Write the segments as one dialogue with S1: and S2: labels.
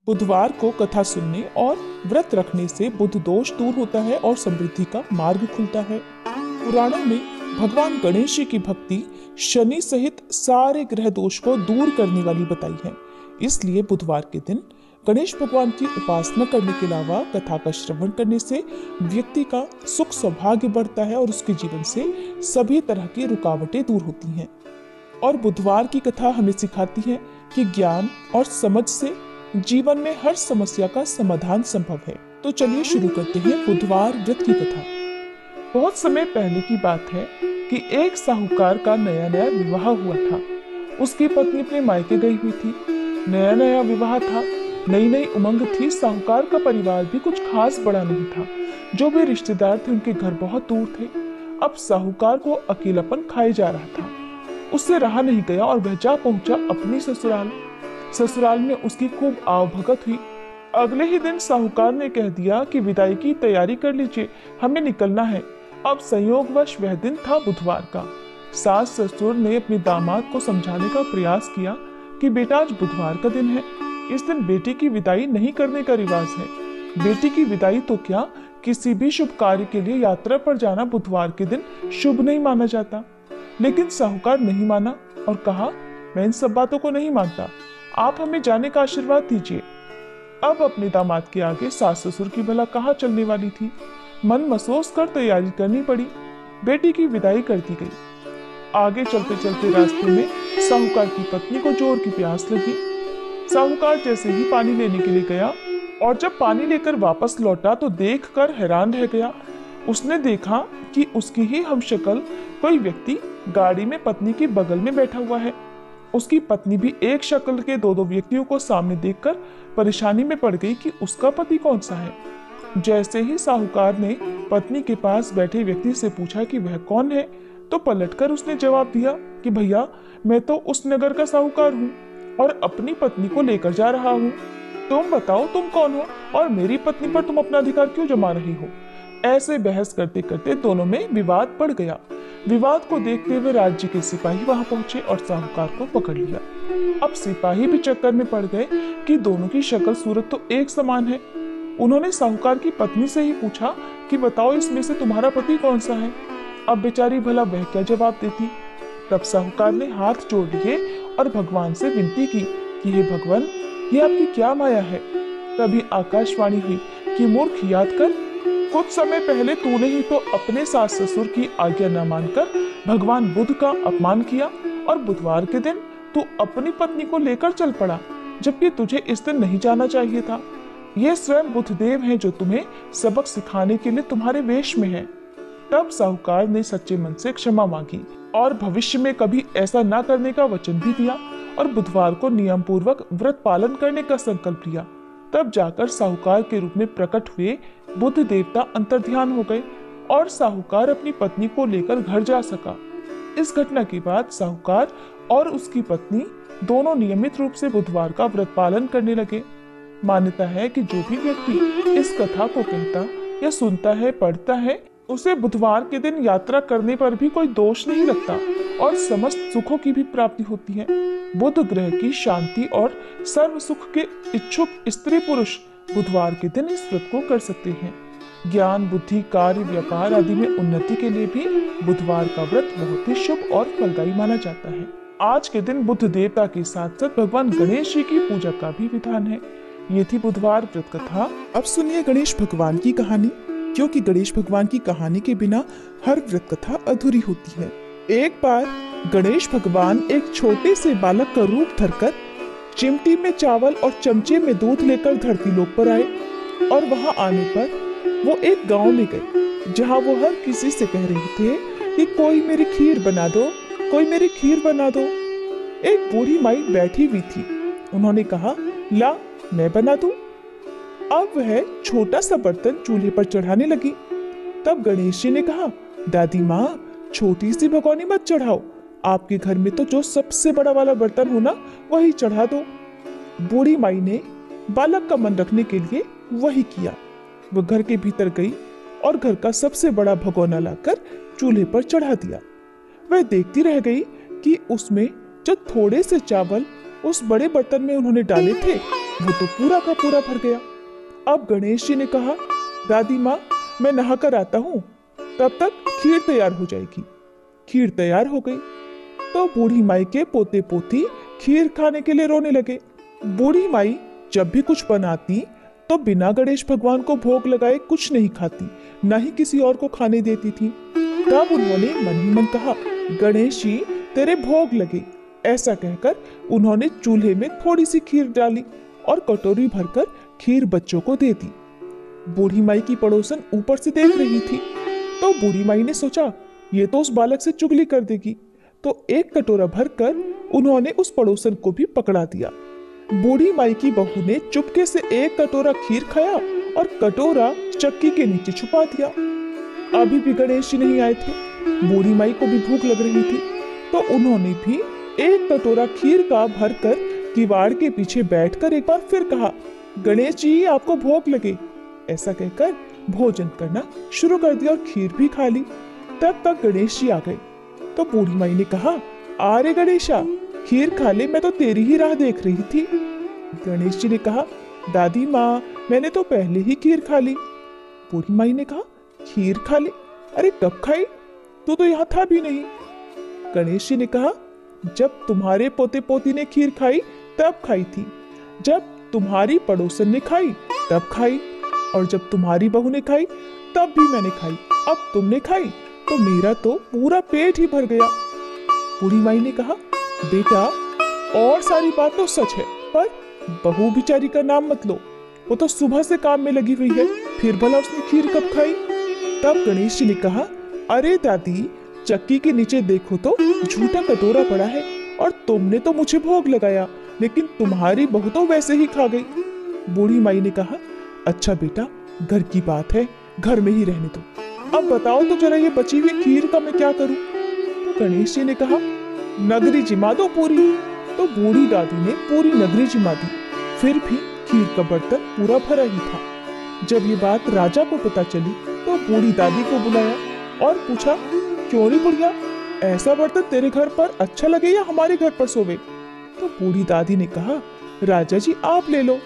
S1: बुधवार को कथा सुनने और व्रत रखने से बुध दोष दूर होता है और समृद्धि का मार्ग खुलता है। पुराणों में भगवान गणेश जी की भक्ति शनि सहित सारे ग्रह दोष को दूर करने वाली बताई है। इसलिए बुधवार के दिन गणेश भगवान की उपासना करने के अलावा कथा का श्रवण करने से व्यक्ति का सुख सौभाग्य बढ़ता है और उसके जीवन से सभी तरह की रुकावटें दूर होती हैं। और बुधवार की कथा हमें सिखाती है कि ज्ञान और समझ से जीवन में हर समस्या का समाधान संभव है। तो चलिए शुरू करते हैं बुधवार व्रत की कथा। बहुत समय पहले की बात है कि एक साहूकार का नया नया विवाह हुआ था। उसकी पत्नी अपने मायके गई हुई थी। नया नया विवाह था, नई नई उमंग थी। साहूकार का परिवार भी कुछ खास बड़ा नहीं था। जो भी रिश्तेदार थे उनके घर बहुत दूर थे। अब साहूकार को अकेलापन खाए जा रहा था। उससे रहा नहीं गया और वह जा पहुंचा अपनी ससुराल। ससुराल में उसकी खूब आवभगत हुई। अगले ही दिन साहूकार ने कह दिया कि विदाई की तैयारी कर लीजिए, हमें निकलना है। अब संयोगवश वह दिन था बुधवार का। सास ससुर ने अपने दामाद को समझाने का प्रयास किया कि बेटा आज बुधवार का दिन है, इस दिन बेटी की विदाई नहीं करने का रिवाज है। बेटी की विदाई तो क्या, किसी भी शुभ कार्य के लिए यात्रा पर जाना बुधवार के दिन शुभ नहीं माना जाता। लेकिन साहूकार नहीं माना और कहा, मैं इन सब बातों को नहीं मानता, आप हमें जाने का आशीर्वाद दीजिए। अब अपने दामाद के आगे सास ससुर की भला कहाँ चलने वाली थी। मन महसूस कर तैयारी करनी पड़ी। बेटी की विदाई कर दी गई। आगे चलते चलते रास्ते में साहूकार की पत्नी को जोर की प्यास लगी। साहूकार जैसे ही पानी लेने के लिए गया और जब पानी लेकर वापस लौटा तो देखकर हैरान रह गया। उसने देखा कि उसकी ही हमशक्ल कोई व्यक्ति गाड़ी में पत्नी के बगल में बैठा हुआ है। उसकी पत्नी भी एक शक्ल के दो व्यक्तियों को सामने देखकर परेशानी में पड़ गई कि उसका पति कौन सा है। जैसे ही साहूकार ने पत्नी के पास बैठे व्यक्ति से पूछा कि वह कौन है, तो पलटकर उसने जवाब दिया कि भैया, मैं तो उस नगर का साहूकार हूँ और अपनी पत्नी को लेकर जा रहा हूँ। तुम बताओ तुम कौन हो और मेरी पत्नी पर तुम अपना अधिकार क्यों जमा रही हो। ऐसे बहस करते करते दोनों में विवाद बढ़ गया। विवाद को देखते हुए राज्य के सिपाही वहां पहुंचे और साहूकार को पकड़ लिया। अब सिपाही भी चक्कर में पड़ गए कि दोनों की शक्ल सूरत तो एक समान है। उन्होंने साहूकार की पत्नी से ही पूछा कि बताओ इसमें से तुम्हारा पति कौन सा है। अब बेचारी भला वह क्या जवाब देती। तब साहूकार ने हाथ जोड़ लिए और भगवान से विनती की कि हे भगवान, ये आपकी क्या माया है। तभी आकाशवाणी हुई कि मूर्ख, याद कर, कुछ समय पहले तूने ही तो अपने सास ससुर की आज्ञा न मानकर भगवान बुध का अपमान किया और बुधवार के दिन तू अपनी पत्नी को लेकर चल पड़ा, जबकि तुझे इस दिन नहीं जाना चाहिए था। ये स्वयं बुधदेव हैं जो तुम्हें सबक सिखाने के लिए तुम्हारे वेश में हैं। तब साहूकार ने सच्चे मन से क्षमा मांगी और भविष्य में कभी ऐसा न करने का वचन भी दिया और बुधवार को नियम पूर्वक व्रत पालन करने का संकल्प लिया। तब जाकर साहूकार के रूप में प्रकट हुए बुध देवता अंतर्ध्यान हो गए और साहूकार अपनी पत्नी को लेकर घर जा सका। इस घटना के बाद साहूकार और उसकी पत्नी दोनों नियमित रूप से बुधवार का व्रत पालन करने लगे। मान्यता है कि जो भी व्यक्ति इस कथा को कहता या सुनता है, पढ़ता है, उसे बुधवार के दिन यात्रा करने पर भी कोई दोष नहीं लगता और समस्त सुखों की भी प्राप्ति होती है। बुध ग्रह की शांति और सर्व सुख के इच्छुक स्त्री पुरुष बुधवार के दिन इस व्रत को कर सकते हैं। ज्ञान, बुद्धि, कार्य, व्यापार आदि में उन्नति के लिए भी बुधवार का व्रत बहुत ही शुभ और फलदायी माना जाता है। आज के दिन बुध देवता के साथ साथ भगवान गणेश जी की पूजा का भी विधान है। ये थी बुधवार व्रत कथा। अब सुनिए गणेश भगवान की कहानी, क्योंकि गणेश भगवान की कहानी के बिना हर व्रत कथा अधूरी होती है। एक बार गणेश भगवान एक छोटे से बालक का रूप धरकर चिमटी में चावल और चमचे में दूध लेकर धरती लोक पर आए और वहां आने पर वो एक गांव में गए जहां वो हर किसी से कह रहे थे कि कोई मेरी खीर बना दो, कोई मेरी खीर बना दो। एक बूढ़ी माई बैठी हुई थी। उन्होंने कहा, ला मैं बना दूं। अब वह छोटा सा बर्तन चूल्हे पर चढ़ाने लगी। तब गणेश जी ने कहा, दादी माँ, छोटी सी भगोनी मत चढ़ाओ, आपके घर में तो जो सबसे बड़ा वाला बर्तन हो ना, वही चढ़ा दो। बूढ़ी माई ने बालक का मन रखने के लिए वही किया। वो घर के भीतर गई और घर का सबसे बड़ा भगोना लाकर चूल्हे पर चढ़ा दिया। वह देखती रह गई कि उसमें जो थोड़े से चावल उस बड़े बर्तन में उन्होंने डाले थे वो तो पूरा का पूरा भर गया। अब गणेश जी ने कहा, दादी माँ मैं नहाकर आता हूँ, तब तक खीर तैयार हो जाएगी। खीर तैयार हो गई तो बूढ़ी माई के पोते पोती खीर खाने के लिए रोने लगे। बूढ़ी माई जब भी कुछ बनाती तो बिना गणेश भगवान को भोग लगाए कुछ नहीं खाती, न ही किसी और को खाने देती थी। तब उन्होंने मन ही मन कहा, गणेश जी तेरे भोग लगे। ऐसा कहकर उन्होंने चूल्हे में थोड़ी सी खीर डाली और कटोरी भरकर खीर बच्चों को दे दी। बूढ़ी माई की पड़ोसन ऊपर से देख रही थी तो बूढ़ी माई ने सोचा, ये तो उस बालक से चुगली कर देगी, तो एक कटोरा भरकर उन्होंने उस पड़ोसन को भी पकड़ा दिया। बूढ़ी माई की बहू ने चुपके से एक कटोरा खीर खाया और कटोरा चक्की के नीचे छुपा दिया। अभी भी गणेश जी नहीं आए थे। बूढ़ी माई को भी भूख लग रही थी तो उन्होंने भी एक कटोरा खीर का भरकर किवाड़ के पीछे बैठकर एक बार फिर कहा, गणेश जी आपको भोग लगे। ऐसा कहकर भोजन करना शुरू कर दिया और खीर भी खा ली। तब तक गणेश जी आ गए तो बूढ़ी माई ने कहा, अरे गणेशा खीर खा ले, मैं तो तेरी ही राह देख रही थी। गणेश जी ने कहा, दादी माँ मैंने तो पहले ही खीर खा ली। बूढ़ी माई ने कहा, खीर खा ली? अरे कब खाई? तू तो यहाँ था भी नहीं। गणेश जी ने कहा, जब तुम्हारे पोते पोती ने खीर खाई तब खाई थी, जब तुम्हारी पड़ोसन ने खाई तब खाई, और जब तुम्हारी बहू ने खाई तब भी मैंने खाई। अब तुमने खाई तो मेरा तो पूरा पेट ही भर गया। बूढ़ी माई ने कहा, बेटा और सारी बात तो सच है, पर बहू बिचारी का नाम मत लो, वो तो सुबह से काम में लगी हुई है, फिर भला उसने खीर कब खाई? तब गणेश जी ने कहा, अरे दादी चक्की के नीचे देखो तो झूठा कटोरा पड़ा है और तुमने तो मुझे भोग लगाया, लेकिन तुम्हारी बहू तो वैसे ही खा गई। बूढ़ी माई ने कहा, अच्छा बेटा घर की बात है, घर में ही रहने दो। अब बताओ तो जरा ये बची हुई खीर का मैं क्या करूं? तो गणेश जी ने कहा, नगरी जिमा दो पूरी। तो बूढ़ी दादी ने पूरी नगरी जिमा दी, फिर भी खीर का बर्तन पूरा भरा ही था। जब ये बात राजा को पता चली तो बूढ़ी दादी को बुलाया और पूछा, क्यों रे बुढ़िया, ऐसा बर्तन तेरे घर पर अच्छा लगे या हमारे घर पर सोवे? तो बूढ़ी दादी ने कहा, राजा जी आप ले लो।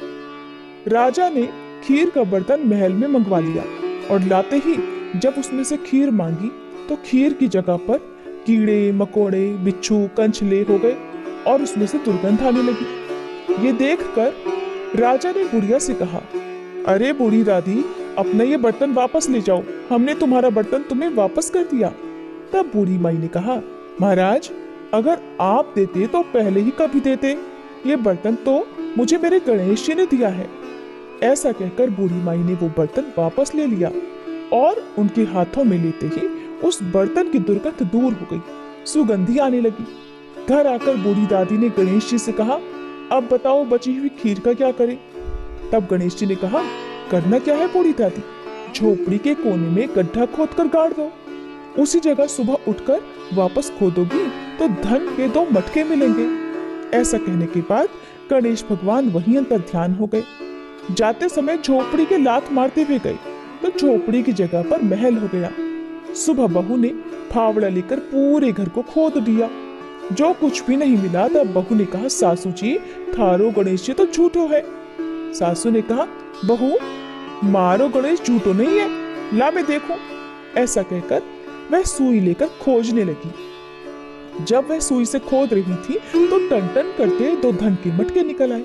S1: राजा ने खीर का बर्तन महल में मंगवा लिया और लाते ही जब उसमें से खीर मांगी तो खीर की जगह पर कीड़े मकोड़े बिच्छू कंचले हो गए और उसमें से दुर्गंध आने लगी। ये देखकर राजा ने बुढ़िया से कहा, अरे बूढ़ी दादी अपना ये बर्तन वापस ले जाओ, हमने तुम्हारा बर्तन तुम्हें वापस कर दिया। तब बूढ़ी माई ने कहा, महाराज अगर आप देते तो पहले ही कभी देते, ये बर्तन तो मुझे मेरे गणेश जी ने दिया है। ऐसा कहकर बूढ़ी माई ने वो बर्तन वापस ले लिया और उनके हाथों में लेते ही उस बर्तन की दुर्गंध दूर हो गई, सुगंधी आने लगी। घर आकर बूढ़ी दादी ने गणेश जी से कहा, अब बताओ बची हुई खीर का क्या करें? तब गणेश जी ने कहा, करना क्या है बूढ़ी दादी, झोपड़ी के कोने में गड्ढा खोदकर गाड़ दो, उसी जगह सुबह उठकर वापस खोदोगी तो धन के 2 मटके मिलेंगे। ऐसा कहने के बाद गणेश भगवान वहीं अंतर ध्यान हो गए। जाते समय झोपड़ी के लात मारते हुए गए तो झोपड़ी की जगह पर महल हो गया। सुबह बहू ने फावड़ा लेकर पूरे घर को खोद दिया, जो कुछ भी नहीं मिला। तब बहू ने कहा, सासू जी थारो गणेश जी तो झूठो है। सासू ने कहा, बहू मारो गणेश झूठो नहीं है, ला मैं देखूं। ऐसा कहकर वह सुई लेकर खोजने लगी। जब वह सुई से खोद रही थी तो टन टन करते 2 धन के मटके निकल आए।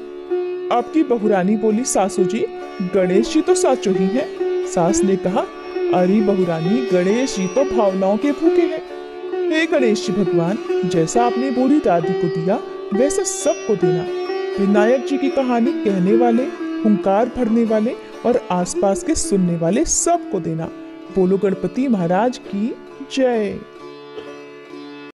S1: अब की बहुरानी बोली, सासू जी गणेश जी तो साचो ही है। सास ने कहा, अरे बहुरानी गणेश जी तो भावनाओं के भूखे हैं। हे गणेश जी भगवान, जैसा आपने बूढ़ी दादी को दिया वैसा सबको देना। विनायक जी की कहानी कहने वाले, हुंकार भरने वाले और आसपास के सुनने वाले सबको देना। बोलो गणपति महाराज की जय।